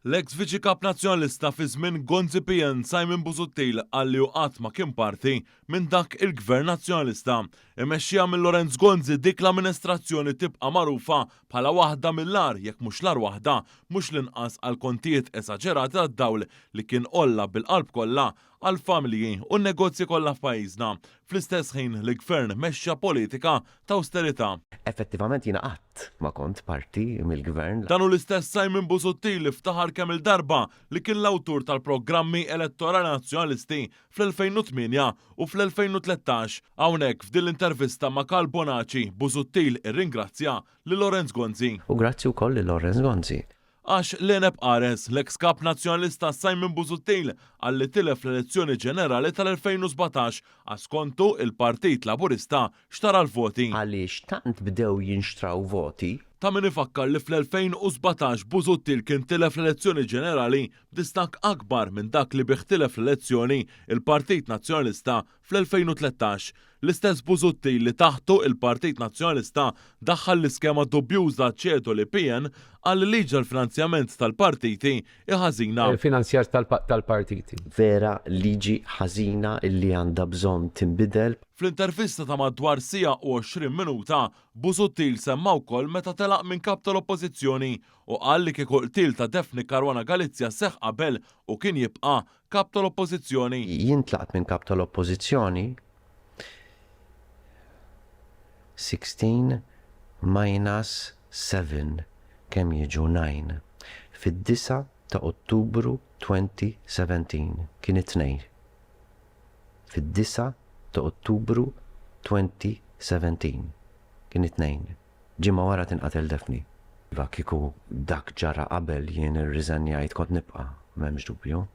L-ex viċi kap nazzjonalista fi żmien Gonzi PN Simon Busuttil għalli u qatt ma kien parti minn dak il-Gvern Nazzjonalista. Imexxija minn Lorenz Gonzi dik l-amministrazzjoni tibqa' magħrufa bħala waħda mill-ar jekk mhux l-ar waħda mhux l-inqas għal kontijiet esaġerati tad-dawl li kien qollha bil-qalb kollha għal-familji u n-negozji kollha f'pajjiżna. Fl-istess ħin li gvern mexxa politika ta' austerità. Effettivament jiena qatt ma kont parti mill-gvern. Dan hu l-istess Simon Busuttil li ftaħar kemm il-darba li kien l-awtur tal-programmi elettorali nazzjonalisti fl-2008 u fl-2013. Hawnhekk f'din l-intervista ma' Karl Bonaci, Busuttil irringrazzja lil Lorenz Gonzi. U grazzi wkoll lil Lorenz Gonzi. Għax l-Eneb Ares, l-ex kap nazzjonalista Simon Busuttil għalli tilef l-elezzjoni ġenerali tal-2017 għaskontu il-Partit Laburista xtara l-voti. Għaliex tant bdew jinxtraw voti. Ta' min ifakkar li fl-2017 Busuttil kien tilef l-elezzjoni ġenerali b'distak akbar minn dak li biħtilef l-elezzjoni il-Partit Nazzjonalista fl-2013. L-istess Busuttil li taħtu il-Partit Nazzjonalista daħħal l-iskema dubjuża ċedu li PN għal liġi l-finanzjament tal-partiti iħażina. Il-finanzjar tal-partiti. Vera liġi ħażina illi għandha bżonn tinbidel. Fl-intervista ta' madwar sija u 20 minuta, Busuttil semma wkoll meta telaq minn kap tal-Oppożizzjoni u qal li kieku qtil ta' Defni Caruana Galizia seħħ qabel u kien jibqa' kap tal-Oppożizzjoni. Jien tlaqt minn kap tal-Oppożizzjoni 16 minus 7 kemm jiġu 9 fid-9 ta' Ottubru 2017 kien it-tnejn. Fid-9 ta' Ottubru 2017 kien it-tnejn. Ġimgħa wara tinqatel Defni. Kieku dak ġara qabel jien irriżenjajt kont nibqa' m'hemmx dubju.